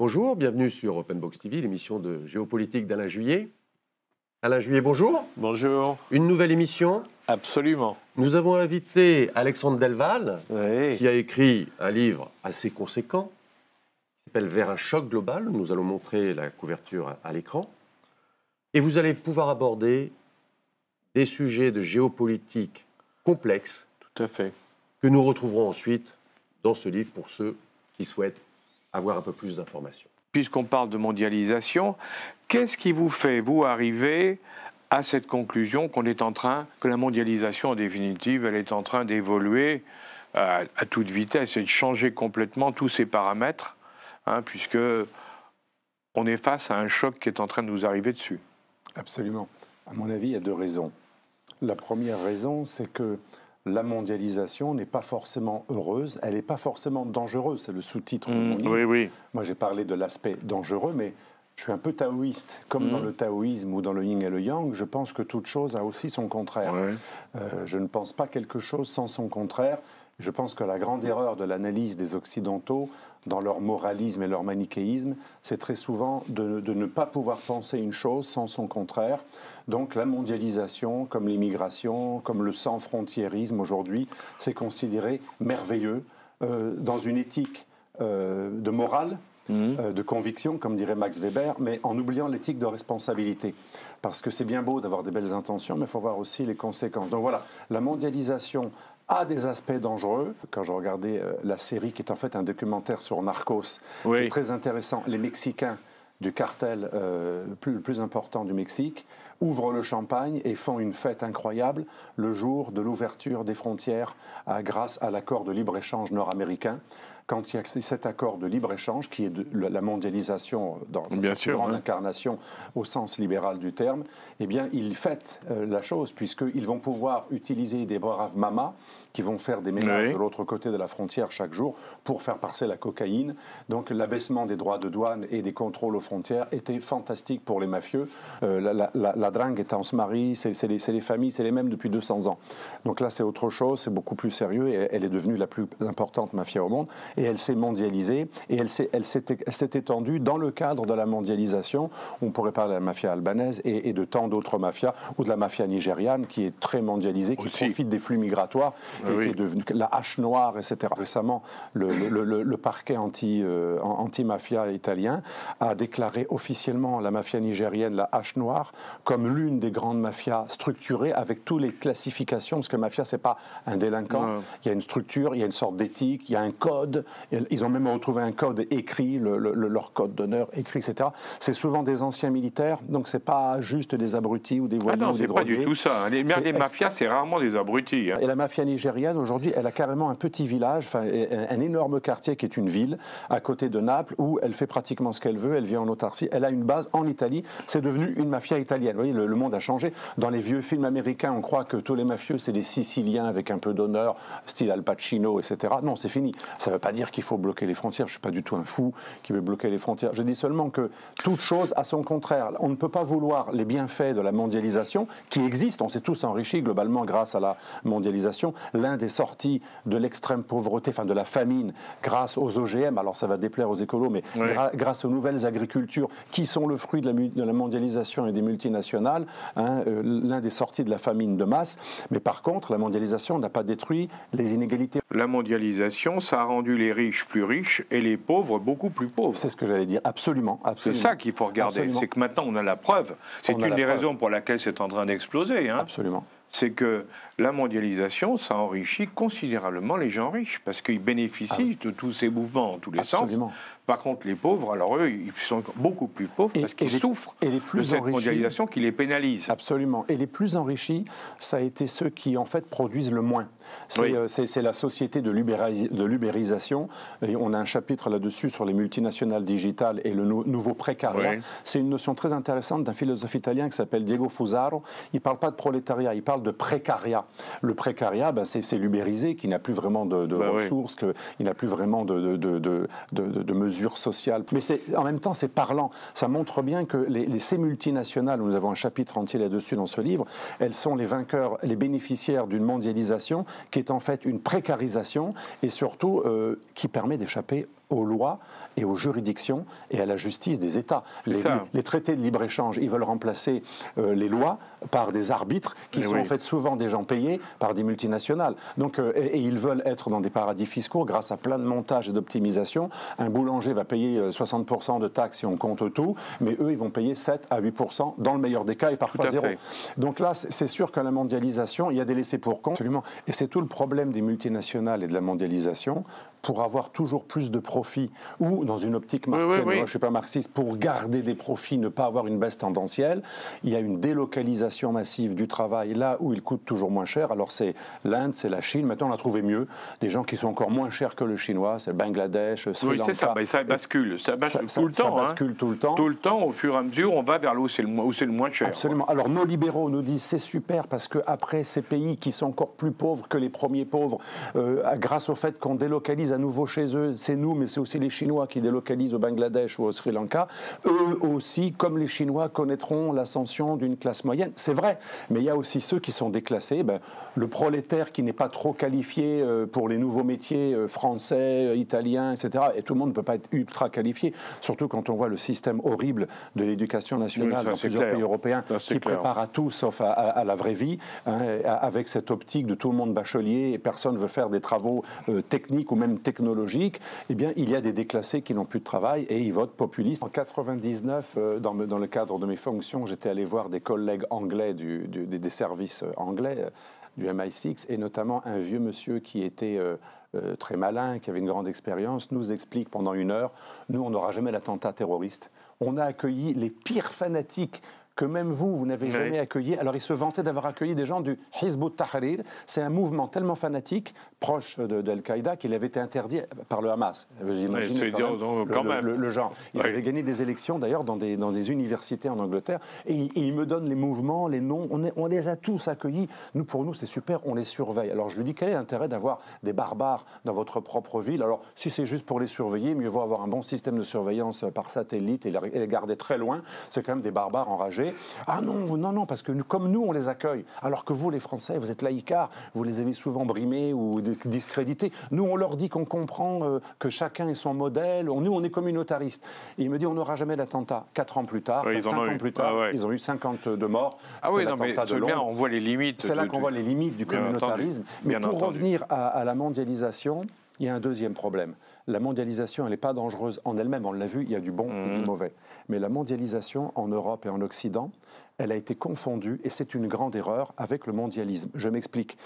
Bonjour, bienvenue sur Open Box TV, l'émission de géopolitique d'Alain Juillet. Alain Juillet, bonjour. Bonjour. Une nouvelle émission. Absolument. Nous avons invité Alexandre Delval, Oui. qui a écrit un livre assez conséquent, qui s'appelle Vers un choc global. Nous allons montrer la couverture à l'écran. Et vous allez pouvoir aborder des sujets de géopolitique complexes. Tout à fait. Que nous retrouverons ensuite dans ce livre pour ceux qui souhaitent avoir un peu plus d'informations. Puisqu'on parle de mondialisation, qu'est-ce qui vous fait, vous, arriver à cette conclusion que la mondialisation, en définitive, elle est en train d'évoluer à toute vitesse et de changer complètement tous ses paramètres, puisque on est face à un choc qui est en train de nous arriver dessus? Absolument. À mon avis, il y a deux raisons. La première raison, c'est que la mondialisation n'est pas forcément heureuse, elle n'est pas forcément dangereuse, c'est le sous-titre de mon livre. Oui, oui. Moi, j'ai parlé de l'aspect dangereux, mais je suis un peu taoïste. Comme dans le taoïsme ou dans le yin et le yang, je pense que toute chose a aussi son contraire. Je ne pense pas quelque chose sans son contraire. Je pense que la grande erreur de l'analyse des Occidentaux, dans leur moralisme et leur manichéisme, c'est très souvent de ne pas pouvoir penser une chose sans son contraire. Donc la mondialisation, comme l'immigration, comme le sans-frontiérisme aujourd'hui, c'est considéré merveilleux dans une éthique de morale, de conviction, comme dirait Max Weber, mais en oubliant l'éthique de responsabilité. Parce que c'est bien beau d'avoir des belles intentions, mais il faut voir aussi les conséquences. Donc voilà, la mondialisation a des aspects dangereux. Quand je regardais la série, qui est en fait un documentaire sur Narcos, c'est très intéressant. Les Mexicains du cartel le plus important du Mexique ouvrent le champagne et font une fête incroyable le jour de l'ouverture des frontières grâce à l'accord de libre-échange nord-américain. Quand il y a cet accord de libre-échange, qui est la mondialisation dans sa plus grande incarnation au sens libéral du terme, eh bien, ils fêtent la chose, puisqu'ils vont pouvoir utiliser des braves mamas qui vont faire des ménages de l'autre côté de la frontière chaque jour pour faire passer la cocaïne. Donc l'abaissement des droits de douane et des contrôles aux frontières était fantastique pour les mafieux. La drangheta, on se marie, c'est les familles, c'est les mêmes depuis 200 ans. Donc là, c'est autre chose, c'est beaucoup plus sérieux, et elle est devenue la plus importante mafia au monde. Et elle s'est mondialisée, et elle s'est étendue dans le cadre de la mondialisation. On pourrait parler de la mafia albanaise et de tant d'autres mafias, ou de la mafia nigériane, qui est très mondialisée, qui profite des flux migratoires, et qui est devenue la hache noire, etc. Récemment, le parquet anti-mafia italien a déclaré officiellement la mafia nigérienne, la hache noire, comme l'une des grandes mafias structurées, avec toutes les classifications, parce que mafia, c'est pas un délinquant. Il y a une structure, il y a une sorte d'éthique, il y a un code. Ils ont même retrouvé un code écrit, leur code d'honneur écrit, etc. C'est souvent des anciens militaires, donc c'est pas juste des abrutis ou des voyous. Ah non, ou des c'est pas du tout ça. Les mafias, c'est rarement des abrutis. Et la mafia nigériane, aujourd'hui, elle a carrément un petit village, un énorme quartier qui est une ville, à côté de Naples, où elle fait pratiquement ce qu'elle veut, elle vit en autarcie, elle a une base en Italie, c'est devenu une mafia italienne. Vous voyez, le monde a changé. Dans les vieux films américains, on croit que tous les mafieux, c'est des Siciliens avec un peu d'honneur, style Al Pacino, etc. Non, c'est fini. Ça ne veut pas dire qu'il faut bloquer les frontières. Je ne suis pas du tout un fou qui veut bloquer les frontières. Je dis seulement que toute chose a son contraire. On ne peut pas vouloir les bienfaits de la mondialisation, qui existent. On s'est tous enrichis globalement grâce à la mondialisation. L'Inde est sortie de l'extrême pauvreté, enfin de la famine, grâce aux OGM. Alors ça va déplaire aux écolos, mais grâce aux nouvelles agricultures qui sont le fruit de la mondialisation et des multinationales. L'Inde est sortie de la famine de masse. Mais par contre, la mondialisation n'a pas détruit les inégalités. La mondialisation, ça a rendu les riches plus riches et les pauvres beaucoup plus pauvres. C'est ce que j'allais dire, absolument. C'est ça qu'il faut regarder, c'est que maintenant on a la preuve. C'est une des raisons pour laquelle c'est en train d'exploser. Absolument. C'est que la mondialisation, ça enrichit considérablement les gens riches, parce qu'ils bénéficient de tous ces mouvements en tous les sens. Par contre, les pauvres, alors eux, ils sont beaucoup plus pauvres parce qu'ils souffrent de cette mondialisation qui les pénalise. Absolument. Et les plus enrichis, ça a été ceux qui, en fait, produisent le moins. C'est la société de l'ubérisation. On a un chapitre là-dessus sur les multinationales digitales et le nouveau précariat. C'est une notion très intéressante d'un philosophe italien qui s'appelle Diego Fusaro. Il ne parle pas de prolétariat, il parle de précariat. Le précariat, c'est l'ubérisé qui n'a plus vraiment de ressources, il n'a plus vraiment de mesures sociales. Mais en même temps, c'est parlant. Ça montre bien que ces multinationales, nous avons un chapitre entier là-dessus dans ce livre, elles sont les vainqueurs, les bénéficiaires d'une mondialisation qui est en fait une précarisation et surtout qui permet d'échapper aux lois et aux juridictions et à la justice des États. Les traités de libre-échange, ils veulent remplacer les lois par des arbitres qui sont en fait souvent des gens payés par des multinationales. Donc, et ils veulent être dans des paradis fiscaux grâce à plein de montages et d'optimisation. Un boulanger va payer 60% de taxes si on compte tout, mais eux, ils vont payer 7 à 8% dans le meilleur des cas et parfois 0. Donc là, c'est sûr que la mondialisation, il y a des laissés pour compte. Absolument. Et c'est tout le problème des multinationales et de la mondialisation. Pour avoir toujours plus de profits, ou dans une optique marxienne, moi je ne suis pas marxiste, pour garder des profits, ne pas avoir une baisse tendancielle, il y a une délocalisation massive du travail là où il coûte toujours moins cher. Alors c'est l'Inde, c'est la Chine, maintenant on a trouvé mieux, des gens qui sont encore moins chers que le chinois, c'est le Bangladesh, Sri Lanka. Oui, c'est ça, mais ça bascule, tout le temps. Ça bascule tout le temps. Tout le temps, au fur et à mesure, on va vers où c'est le moins cher. Absolument. Alors nos libéraux nous disent c'est super parce qu'après ces pays qui sont encore plus pauvres que les premiers pauvres, grâce au fait qu'on délocalise à nouveau chez eux, c'est nous, mais c'est aussi les Chinois qui délocalisent au Bangladesh ou au Sri Lanka, eux aussi, comme les Chinois, connaîtront l'ascension d'une classe moyenne. C'est vrai, mais il y a aussi ceux qui sont déclassés. Le prolétaire qui n'est pas trop qualifié pour les nouveaux métiers français, italiens, etc. Et tout le monde ne peut pas être ultra qualifié, surtout quand on voit le système horrible de l'éducation nationale dans plusieurs pays européens qui prépare à tout sauf à la vraie vie, hein, avec cette optique de tout le monde bachelier et personne ne veut faire des travaux techniques ou même technologiques. Eh bien, il y a des déclassés qui n'ont plus de travail et ils votent populistes. En 99, dans le cadre de mes fonctions, j'étais allé voir des collègues anglais des services anglais du MI6 et notamment un vieux monsieur qui était très malin, qui avait une grande expérience, nous explique pendant 1 heure, nous on n'aura jamais l'attentat terroriste. On a accueilli les pires fanatiques que même vous n'avez jamais accueilli. Alors, il se vantait d'avoir accueilli des gens du Hizb ut-Tahrir. C'est un mouvement tellement fanatique, proche d'Al-Qaïda, qu'il avait été interdit par le Hamas. J'imagine le genre. Ils avaient gagné des élections, d'ailleurs, dans des universités en Angleterre. Et il me donne les mouvements, les noms. On les a tous accueillis. Pour nous, c'est super, on les surveille. Alors, je lui dis, quel est l'intérêt d'avoir des barbares dans votre propre ville? Alors, si c'est juste pour les surveiller, mieux vaut avoir un bon système de surveillance par satellite et les garder très loin. C'est quand même des barbares enragés. Ah non, parce que comme nous, on les accueille. Alors que vous, les Français, vous êtes laïcards, vous les avez souvent brimés ou discrédités. Nous, on leur dit qu'on comprend que chacun est son modèle. Nous, on est communautaristes. Et il me dit, on n'aura jamais d'attentat. 4 ans plus tard, 5 ans plus tard, ils ont eu 52 morts. Ah oui, non, mais c'est bien, on voit les limites. C'est là qu'on voit les limites du communautarisme. Mais pour revenir à la mondialisation, il y a un deuxième problème. La mondialisation, elle n'est pas dangereuse en elle-même. On l'a vu, il y a du bon et du mauvais. Mais la mondialisation en Europe et en Occident, elle a été confondue, et c'est une grande erreur, avec le mondialisme. Je m'explique.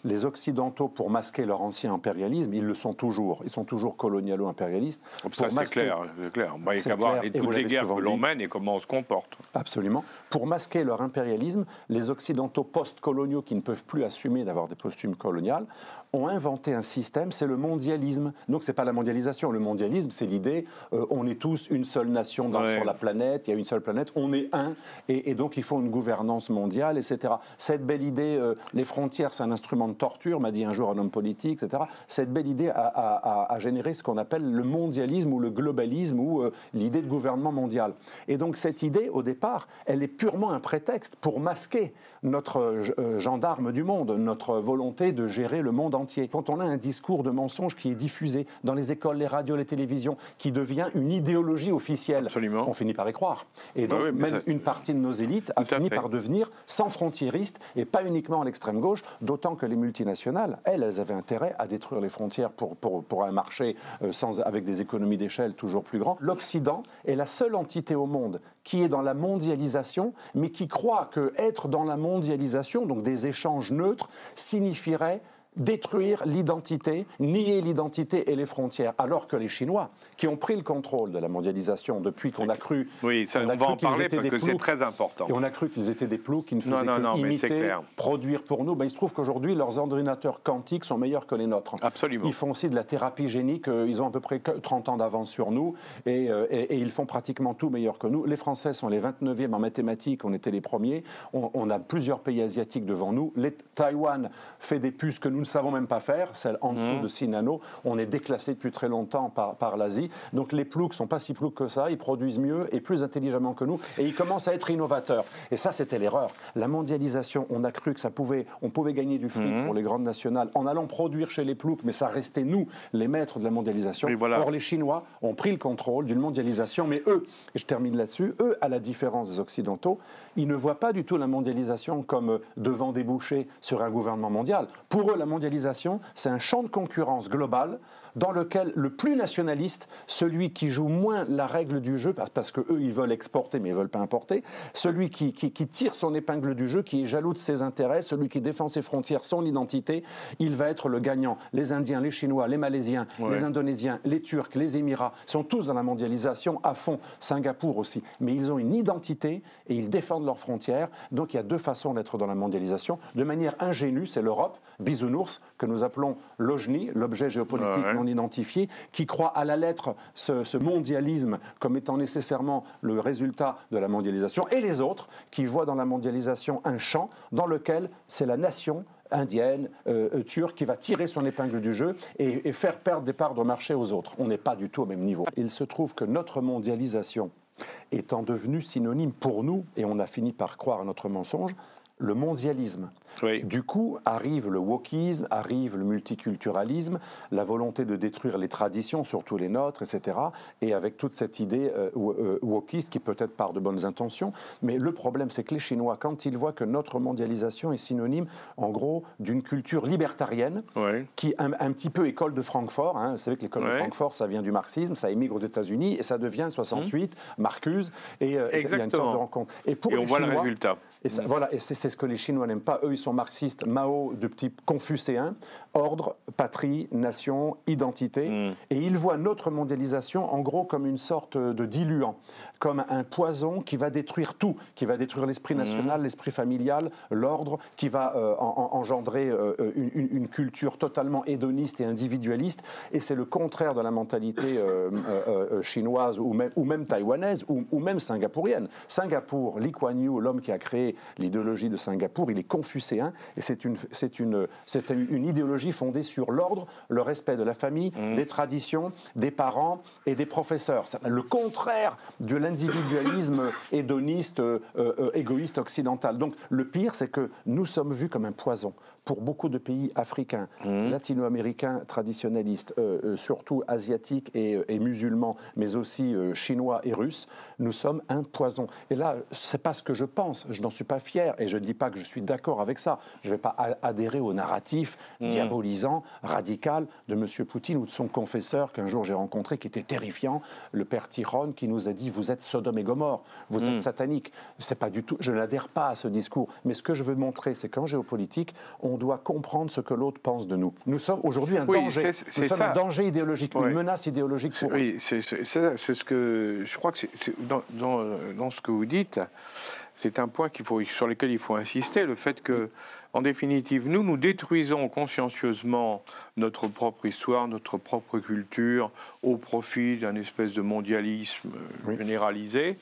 Les Occidentaux, pour masquer leur ancien impérialisme, ils le sont toujours. Ils sont toujours colonialo-impérialistes. Ça, c'est clair. Il n'y a qu'à voir toutes les guerres que l'on mène et comment on se comporte. Absolument. Pour masquer leur impérialisme, les Occidentaux post-coloniaux, qui ne peuvent plus assumer d'avoir des posthumes coloniales, ont inventé un système, c'est le mondialisme. Donc, ce n'est pas la mondialisation. Le mondialisme, c'est l'idée, on est tous une seule nation sur la planète, il y a une seule planète, on est un, et donc il faut une gouvernance mondiale, etc. Cette belle idée, les frontières, c'est un instrument de torture, m'a dit un jour un homme politique, etc. Cette belle idée a généré ce qu'on appelle le mondialisme ou le globalisme ou l'idée de gouvernement mondial. Et donc cette idée, au départ, elle est purement un prétexte pour masquer notre gendarme du monde, notre volonté de gérer le monde entier. Quand on a un discours de mensonge qui est diffusé dans les écoles, les radios, les télévisions, qui devient une idéologie officielle, on finit par y croire. Et donc une partie de nos élites a fini par devenir sans frontiéristes et pas uniquement à l'extrême gauche, d'autant que les multinationales, elles avaient intérêt à détruire les frontières pour un marché avec des économies d'échelle toujours plus grands. L'Occident est la seule entité au monde qui est dans la mondialisation, mais qui croit qu'être dans la mondialisation, donc des échanges neutres, signifierait détruire l'identité, nier l'identité et les frontières, alors que les Chinois, qui ont pris le contrôle de la mondialisation depuis qu'on a cru... Oui, ça, on va en parler parce que c'est très important. Et on a cru qu'ils étaient des ploucs qui ne faisaient que imiter, produire pour nous. Il se trouve qu'aujourd'hui, leurs ordinateurs quantiques sont meilleurs que les nôtres. Absolument. Ils font aussi de la thérapie génique, ils ont à peu près 30 ans d'avance sur nous, et ils font pratiquement tout meilleur que nous. Les Français sont les 29e en mathématiques, on était les premiers. On a plusieurs pays asiatiques devant nous. Taïwan fait des puces que nous ne savons même pas faire, celle en dessous de 6 nanos. On est déclassé depuis très longtemps par l'Asie. Donc les ploucs ne sont pas si ploucs que ça, ils produisent mieux et plus intelligemment que nous, et ils commencent à être innovateurs. Et ça, c'était l'erreur. La mondialisation, on a cru que on pouvait gagner du fric pour les grandes nationales en allant produire chez les ploucs, mais ça restait nous, les maîtres de la mondialisation. Voilà. Or, les Chinois ont pris le contrôle d'une mondialisation, mais eux, et je termine là-dessus, eux, à la différence des Occidentaux, ils ne voient pas du tout la mondialisation comme devant déboucher sur un gouvernement mondial. Pour eux, la mondialisation, c'est un champ de concurrence global dans lequel le plus nationaliste, celui qui joue moins la règle du jeu, parce qu'eux, ils veulent exporter, mais ils ne veulent pas importer, celui qui tire son épingle du jeu, qui est jaloux de ses intérêts, celui qui défend ses frontières, son identité, il va être le gagnant. Les Indiens, les Chinois, les Malaisiens, les Indonésiens, les Turcs, les Émirats, sont tous dans la mondialisation à fond. Singapour aussi. Mais ils ont une identité et ils défendent leurs frontières. Donc il y a deux façons d'être dans la mondialisation. De manière ingénue, c'est l'Europe, bisounours, que nous appelons l'OJNI, l'objet géopolitique non identifié, qui croit à la lettre ce mondialisme comme étant nécessairement le résultat de la mondialisation, et les autres qui voient dans la mondialisation un champ dans lequel c'est la nation indienne, turque, qui va tirer son épingle du jeu et faire perdre des parts de marché aux autres. On n'est pas du tout au même niveau. Il se trouve que notre mondialisation étant devenue synonyme pour nous, et on a fini par croire à notre mensonge, le mondialisme. Oui. Du coup, arrive le wokisme, arrive le multiculturalisme, la volonté de détruire les traditions, surtout les nôtres, etc. Et avec toute cette idée wokiste qui peut-être part de bonnes intentions. Mais le problème, c'est que les Chinois, quand ils voient que notre mondialisation est synonyme, en gros, d'une culture libertarienne, qui un petit peu école de Francfort. Vous savez que l'école de Francfort, ça vient du marxisme, ça émigre aux États-Unis et ça devient 68, Marcuse, et il y a une sorte de rencontre. Et on voit le résultat. Et ça, voilà, et c'est ce que les Chinois n'aiment pas. Eux, ils sont marxistes, Mao de type confucéen, ordre, patrie, nation, identité. Et ils voient notre mondialisation, en gros, comme une sorte de diluant, comme un poison qui va détruire tout, qui va détruire l'esprit national, l'esprit familial, l'ordre, qui va engendrer une culture totalement hédoniste et individualiste. Et c'est le contraire de la mentalité chinoise ou même taïwanaise ou même singapourienne. Singapour, Lee Kuan Yew, l'homme qui a créé l'idéologie de Singapour, il est confucéen et c'est une idéologie fondée sur l'ordre, le respect de la famille, des traditions, des parents et des professeurs. C'est le contraire de l'individualisme hédoniste, égoïste occidental. Donc le pire, c'est que nous sommes vus comme un poison. Pour beaucoup de pays africains, latino-américains, traditionnalistes, surtout asiatiques et musulmans, mais aussi chinois et russes, nous sommes un poison. Et là, c'est pas ce que je pense, je n'en suis pas fier, et je ne dis pas que je suis d'accord avec ça. Je ne vais pas adhérer au narratif diabolisant, radical de M. Poutine ou de son confesseur qu'un jour j'ai rencontré, qui était terrifiant, le père Tyrone, qui nous a dit « vous êtes Sodome et Gomorre, vous êtes satanique ». C'est pas du tout, je n'adhère pas à ce discours. Mais ce que je veux montrer, c'est qu'en géopolitique, on doit comprendre ce que l'autre pense de nous. Nous sommes aujourd'hui un danger. Nous sommes un danger idéologique, une menace idéologique pour eux. Oui, c'est ce que je crois que dans ce que vous dites, c'est un point sur lequel il faut insister, le fait que, en définitive, nous détruisons consciencieusement notre propre histoire, notre propre culture, au profit d'un espèce de mondialisme généralisé.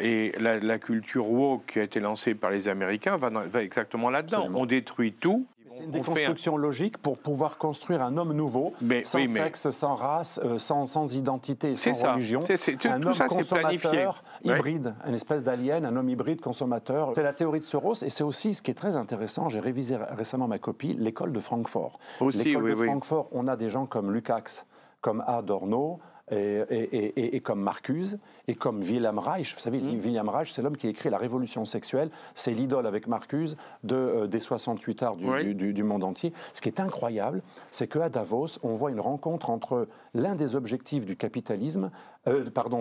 Et la culture woke qui a été lancée par les Américains va exactement là-dedans. Absolument. On détruit tout. C'est une déconstruction logique pour pouvoir construire un homme nouveau, sans sexe, sans race, sans identité, sans religion. Un homme consommateur hybride, une espèce d'alien, un homme hybride consommateur. C'est la théorie de Soros, et c'est aussi ce qui est très intéressant. J'ai révisé récemment ma copie, l'école de Francfort. L'école de Francfort, on a des gens comme Lukács, comme Adorno, et comme Marcuse, et comme Wilhelm Reich. Vous savez, Wilhelm Reich, c'est l'homme qui a écrit La Révolution sexuelle. C'est l'idole avec Marcuse des 68 arts du monde entier. Ce qui est incroyable, c'est qu'à Davos, on voit une rencontre entre l'un des objectifs du capitalisme,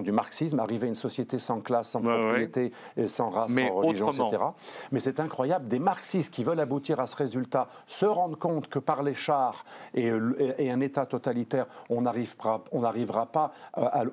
du marxisme, arriver à une société sans classe, sans propriété, sans race, sans religion, etc. Mais c'est incroyable, des marxistes qui veulent aboutir à ce résultat se rendent compte que par les chars et un État totalitaire, on n'arrivera pas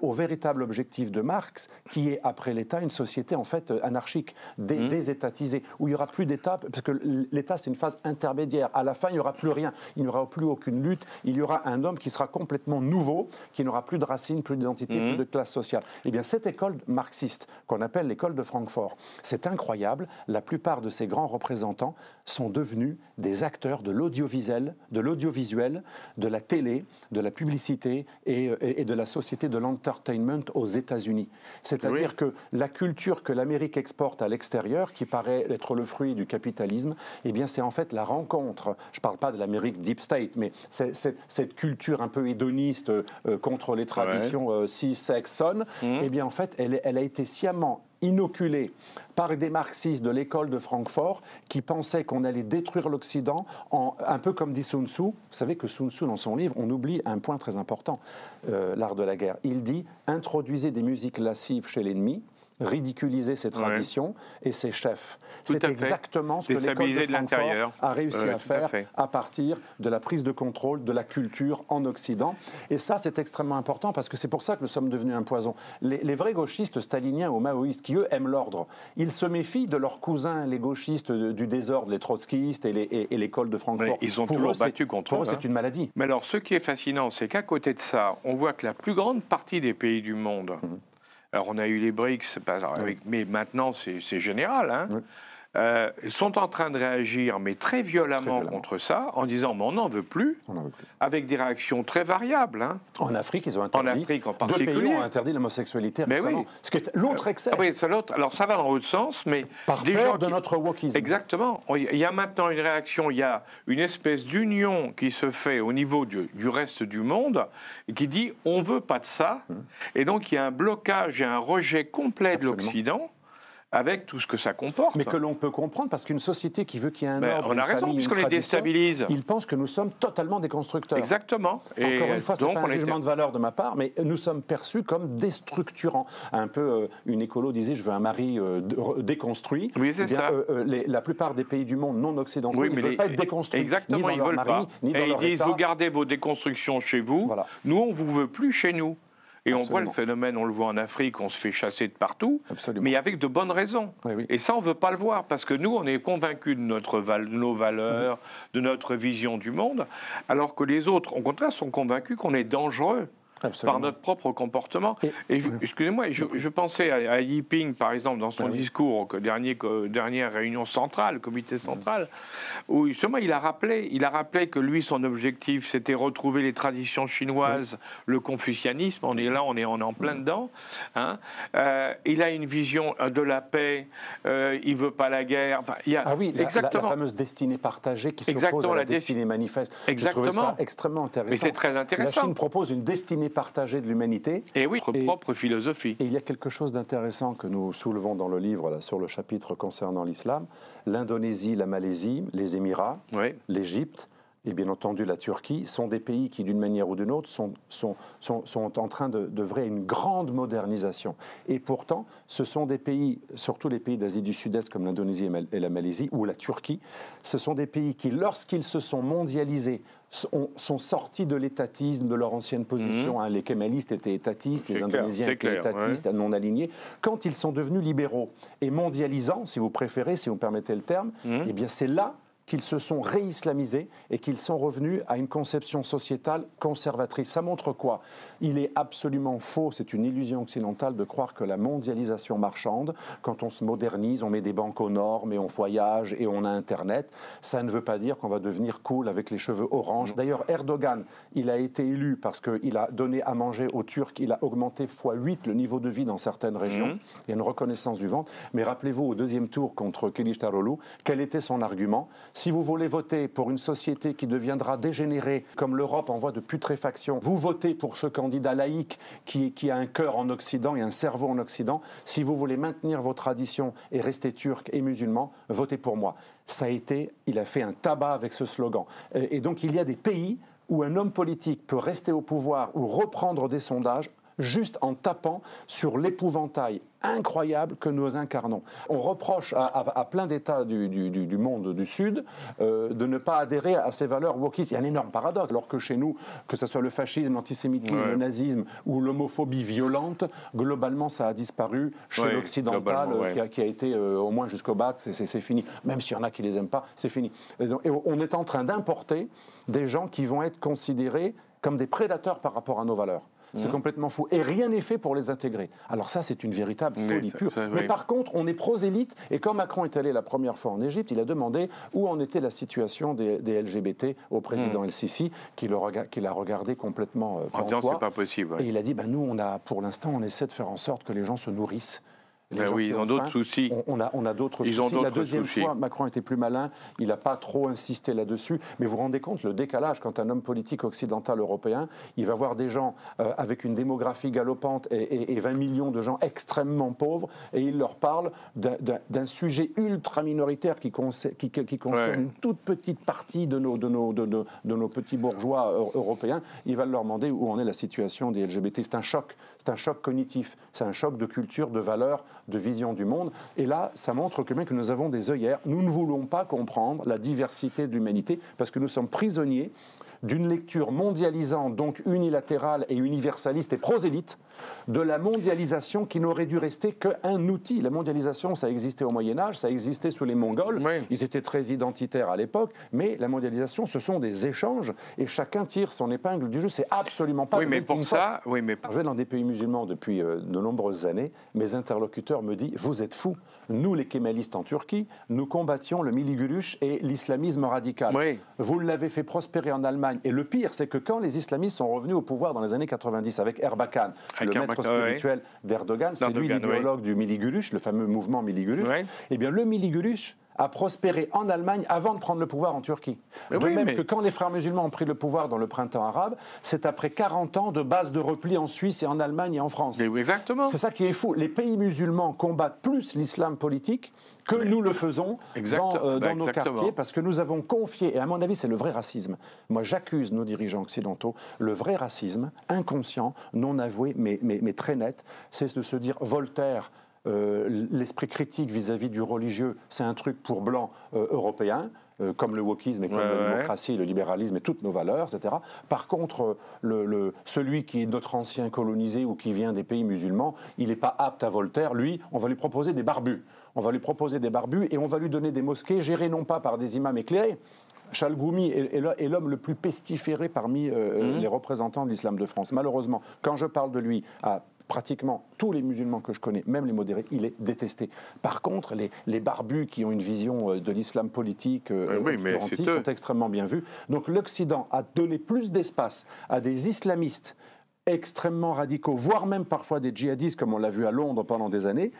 au véritable objectif de Marx, qui est, après l'État, une société en fait anarchique, désétatisée, où il n'y aura plus d'État, parce que l'État, c'est une phase intermédiaire. À la fin, il n'y aura plus rien, il n'y aura plus aucune lutte, il y aura un homme qui sera complètement nouveau, qui n'aura plus de racines, plus d'identité, plus de classe sociale. Eh bien, cette école marxiste, qu'on appelle l'école de Francfort, c'est incroyable, la plupart de ces grands représentants sont devenus des acteurs de l'audiovisuel, de la télé, de la publicité et de la société de l'entertainment aux États-Unis. C'est-à-dire que la culture que l'Amérique exporte à l'extérieur, qui paraît être le fruit du capitalisme, eh bien, c'est en fait la rencontre. Je ne parle pas de l'Amérique deep state, mais cette culture un peu hédoniste contre les traditions cis-sex-son, eh bien, en fait, elle a été sciemment inoculée par des marxistes de l'école de Francfort qui pensaient qu'on allait détruire l'Occident, un peu comme dit Sun Tzu. Vous savez que Sun Tzu, dans son livre, on oublie un point très important, l'art de la guerre. Il dit « Introduisez des musiques lascives chez l'ennemi ». Ridiculiser ses traditions et ses chefs. C'est exactement ce que l'école de Francfort a réussi à faire à partir de la prise de contrôle de la culture en Occident. Et ça, c'est extrêmement important parce que c'est pour ça que nous sommes devenus un poison. Les vrais gauchistes staliniens ou maoïstes, qui eux aiment l'ordre, ils se méfient de leurs cousins, les gauchistes du désordre, les trotskistes et l'école de Francfort. Ils sont toujours battus contre eux. Pour eux, c'est une maladie. Mais alors, ce qui est fascinant, c'est qu'à côté de ça, on voit que la plus grande partie des pays du monde, alors on a eu les BRICS, mais maintenant c'est général, hein, sont en train de réagir, mais très violemment contre ça, en disant mais on n'en veut plus, avec des réactions très variables. Hein. En Afrique, ils ont interdit. En Afrique en particulier. 2 pays ont interdit l'homosexualité récemment. Ce qui est l'autre excès. Oui, c'est l'autre. Alors ça va dans l'autre sens, mais par peur de notre wokisme. Exactement. Il y a maintenant une réaction, il y a une espèce d'union qui se fait au niveau du reste du monde, et qui dit on veut pas de ça, et donc il y a un blocage et un rejet complet de l'Occident. Avec tout ce que ça comporte. Mais que l'on peut comprendre, parce qu'une société qui veut qu'il y ait un ordre, on a raison, puisqu'on les déstabilise. Ils pensent que nous sommes totalement des constructeurs. Exactement. Encore une fois, ce n'est pas un jugement de valeur de ma part, mais nous sommes perçus comme déstructurants. Un peu, une écolo disait, je veux un mari déconstruit. Oui, c'est ça. La plupart des pays du monde non occidentaux, ils ne veulent pas être déconstruits. Exactement, ils ne veulent pas. Et ils disent, vous gardez vos déconstructions chez vous, nous, on ne vous veut plus chez nous. Et on voit le phénomène, on le voit en Afrique, on se fait chasser de partout, mais avec de bonnes raisons. Et ça, on ne veut pas le voir, parce que nous, on est convaincus de nos valeurs, de notre vision du monde, alors que les autres, au contraire, sont convaincus qu'on est dangereux. Par notre propre comportement. Excusez-moi, je pensais à Xi Jinping, par exemple, dans son discours dernière réunion centrale, comité central, où justement il a rappelé que lui, son objectif, c'était retrouver les traditions chinoises, le confucianisme. On est là, on est en plein dedans. Hein. Il a une vision de la paix. Il veut pas la guerre. Enfin, il y a la fameuse destinée partagée qui s'oppose à la destinée manifeste. Exactement. Je trouvais ça extrêmement intéressant. Mais c'est très intéressant. La Chine propose une destinée partagée de l'humanité. Et oui, notre propre philosophie. Et il y a quelque chose d'intéressant que nous soulevons dans le livre, là, sur le chapitre concernant l'islam. L'Indonésie, la Malaisie, les Émirats, l'Égypte et bien entendu la Turquie sont des pays qui, d'une manière ou d'une autre, sont en train d'œuvrer à une grande modernisation. Et pourtant, ce sont des pays, surtout les pays d'Asie du Sud-Est comme l'Indonésie et la Malaisie, ou la Turquie, ce sont des pays qui, lorsqu'ils se sont mondialisés, sont sortis de l'étatisme de leur ancienne position. Les kémalistes étaient étatistes, les Indonésiens étaient étatistes, non alignés. Quand ils sont devenus libéraux et mondialisants, si vous préférez, si vous me permettez le terme, eh bien c'est là qu'ils se sont réislamisés et qu'ils sont revenus à une conception sociétale conservatrice. Ça montre quoi? Il est absolument faux, c'est une illusion occidentale de croire que la mondialisation marchande, quand on se modernise, on met des banques aux normes et on voyage et on a Internet, ça ne veut pas dire qu'on va devenir cool avec les cheveux orange. D'ailleurs, Erdogan, il a été élu parce qu'il a donné à manger aux Turcs, il a augmenté x8 le niveau de vie dans certaines régions. Il y a une reconnaissance du ventre. Mais rappelez-vous, au deuxième tour contre Kılıçdaroğlu, quel était son argument? Si vous voulez voter pour une société qui deviendra dégénérée, comme l'Europe en voie de putréfaction, vous votez pour ce candidat laïque qui a un cœur en Occident et un cerveau en Occident. Si vous voulez maintenir vos traditions et rester turc et musulman, votez pour moi. Il a fait un tabac avec ce slogan. Et donc il y a des pays où un homme politique peut rester au pouvoir ou reprendre des sondages juste en tapant sur l'épouvantail incroyable que nous incarnons. On reproche à plein d'États du monde du Sud de ne pas adhérer à ces valeurs wokistes. Il y a un énorme paradoxe, alors que chez nous, que ce soit le fascisme, l'antisémitisme, le nazisme ou l'homophobie violente, globalement ça a disparu chez l'occidental qui a été au moins jusqu'au bas, c'est fini. Même s'il y en a qui les aiment pas, c'est fini. Et on est en train d'importer des gens qui vont être considérés comme des prédateurs par rapport à nos valeurs. C'est complètement fou. Et rien n'est fait pour les intégrer. Alors ça, c'est une véritable folie pure. Mais par contre, on est prosélyte. Et quand Macron est allé la première fois en Égypte, il a demandé où en était la situation des LGBT au président El-Sisi, qui l'a regardé complètement en disant c'est pas possible. Et il a dit, nous, pour l'instant, on essaie de faire en sorte que les gens se nourrissent. Oui, ils ont d'autres soucis. On a d'autres soucis. La deuxième fois, Macron était plus malin. Il n'a pas trop insisté là-dessus. Mais vous vous rendez compte, le décalage, quand un homme politique occidental européen, il va voir des gens avec une démographie galopante et 20 millions de gens extrêmement pauvres, et il leur parle d'un sujet ultra minoritaire qui concerne une toute petite partie de nos petits bourgeois européens. Il va leur demander où en est la situation des LGBT. C'est un choc cognitif, c'est un choc de culture, de valeurs, de vision du monde. Et là, ça montre que nous avons des œillères. Nous ne voulons pas comprendre la diversité de l'humanité parce que nous sommes prisonniers d'une lecture mondialisante, donc unilatérale et universaliste et prosélyte, de la mondialisation qui n'aurait dû rester qu'un outil. La mondialisation, ça existait au Moyen-Âge, ça existait sous les Mongols, ils étaient très identitaires à l'époque, mais la mondialisation, ce sont des échanges et chacun tire son épingle du jeu. C'est absolument pas mais pour ça, Je vais dans des pays musulmans depuis de nombreuses années, mes interlocuteurs me disent « Vous êtes fous, nous les kémalistes en Turquie, nous combattions le Miligulush et l'islamisme radical. Vous l'avez fait prospérer en Allemagne. Et le pire, c'est que quand les islamistes sont revenus au pouvoir dans les années 90 avec Erbakan, le maître spirituel d'Erdogan, c'est lui l'idéologue du Miligulush, le fameux mouvement Miligulush, eh bien le Miligulush a prospéré en Allemagne avant de prendre le pouvoir en Turquie. Que quand les frères musulmans ont pris le pouvoir dans le printemps arabe, c'est après 40 ans de base de repli en Suisse et en Allemagne et en France. Exactement. C'est ça qui est fou. Les pays musulmans combattent plus l'islam politique que nous le faisons dans nos quartiers, parce que nous avons confié, et à mon avis c'est le vrai racisme, moi j'accuse nos dirigeants occidentaux, le vrai racisme, inconscient, non avoué, mais très net, c'est de se dire Voltaire, l'esprit critique vis-à-vis du religieux, c'est un truc pour blancs européens, comme le wokisme et comme la démocratie, le libéralisme et toutes nos valeurs, etc. Par contre, celui qui est notre ancien colonisé ou qui vient des pays musulmans, il n'est pas apte à Voltaire. Lui, on va lui proposer des barbus. On va lui proposer des barbus et on va lui donner des mosquées gérées non pas par des imams éclairés. Chalgoumi est l'homme le plus pestiféré parmi les représentants de l'islam de France. Malheureusement, quand je parle de lui à pratiquement tous les musulmans que je connais, même les modérés, il est détesté. Par contre, les barbus qui ont une vision de l'islam politique obscurantiste sont extrêmement bien vus. Donc l'Occident a donné plus d'espace à des islamistes extrêmement radicaux, voire même parfois des djihadistes, comme on l'a vu à Londres pendant des années,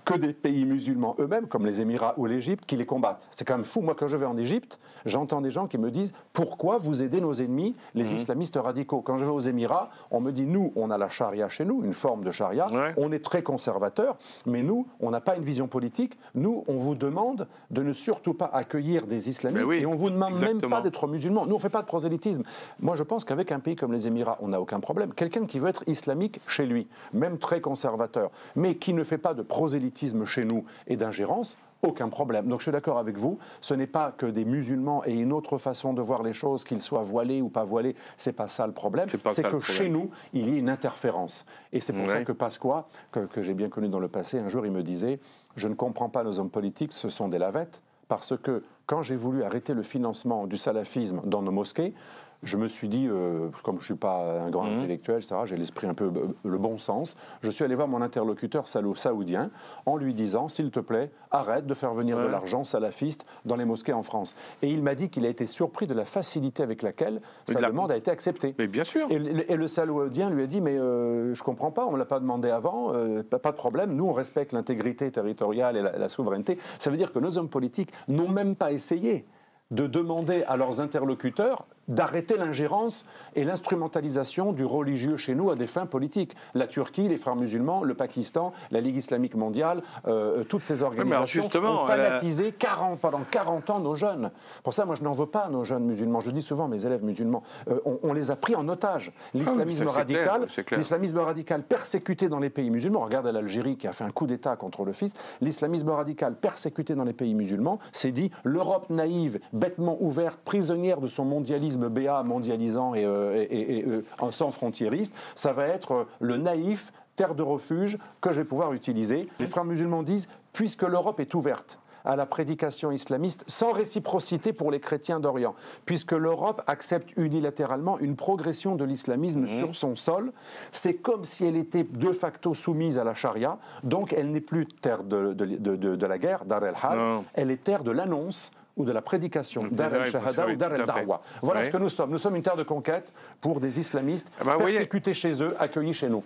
que des pays musulmans eux-mêmes, comme les Émirats ou l'Égypte, qui les combattent. C'est quand même fou. Moi, quand je vais en Égypte, j'entends des gens qui me disent « Pourquoi vous aidez nos ennemis, les islamistes radicaux ?» Quand je vais aux Émirats, on me dit « Nous, on a la charia chez nous, une forme de charia, on est très conservateur, mais nous, on n'a pas une vision politique. Nous, on vous demande de ne surtout pas accueillir des islamistes et on vous demande même pas d'être musulman. Nous, on ne fait pas de prosélytisme. » Moi, je pense qu'avec un pays comme les Émirats, on n'a aucun problème. Quelqu'un qui veut être islamique chez lui, même très conservateur, mais qui ne fait pas de prosélytisme chez nous et d'ingérence, aucun problème. Donc je suis d'accord avec vous, ce n'est pas que des musulmans aient une autre façon de voir les choses, qu'ils soient voilés ou pas voilés, c'est pas ça le problème, c'est que chez nous, il y a une interférence. Et c'est pour ça que Pasqua, que j'ai bien connu dans le passé, un jour il me disait « Je ne comprends pas nos hommes politiques, ce sont des lavettes, parce que quand j'ai voulu arrêter le financement du salafisme dans nos mosquées, je me suis dit, comme je ne suis pas un grand intellectuel, etc., j'ai l'esprit un peu le bon sens, je suis allé voir mon interlocuteur saoudien en lui disant, s'il te plaît, arrête de faire venir de l'argent salafiste dans les mosquées en France. Et il m'a dit qu'il a été surpris de la facilité avec laquelle sa demande a été acceptée. Mais bien sûr. Et le saoudien lui a dit, mais je ne comprends pas, on ne me l'a pas demandé avant, pas de problème, nous on respecte l'intégrité territoriale et la souveraineté. Ça veut dire que nos hommes politiques n'ont même pas essayé de demander à leurs interlocuteurs d'arrêter l'ingérence et l'instrumentalisation du religieux chez nous à des fins politiques. La Turquie, les frères musulmans, le Pakistan, la Ligue islamique mondiale, toutes ces organisations ont fanatisé pendant 40 ans nos jeunes. Pour ça, moi, je n'en veux pas à nos jeunes musulmans. Je dis souvent à mes élèves musulmans, on les a pris en otage. L'islamisme radical persécuté dans les pays musulmans, regarde l'Algérie qui a fait un coup d'État contre le fils, l'islamisme radical persécuté dans les pays musulmans, c'est dit l'Europe naïve, bêtement ouverte, prisonnière de son mondialisme BA mondialisant et sans frontiériste, ça va être le naïf, terre de refuge que je vais pouvoir utiliser. Les frères musulmans disent, puisque l'Europe est ouverte à la prédication islamiste, sans réciprocité pour les chrétiens d'Orient, puisque l'Europe accepte unilatéralement une progression de l'islamisme sur son sol. C'est comme si elle était de facto soumise à la charia, donc elle n'est plus terre de la guerre, Dar el-Harb, elle est terre de l'annonce ou de la prédication, Dar el-Shahada ou Dar el-Da'wa. Voilà ce que nous sommes. Nous sommes une terre de conquête pour des islamistes persécutés chez eux, accueillis chez nous.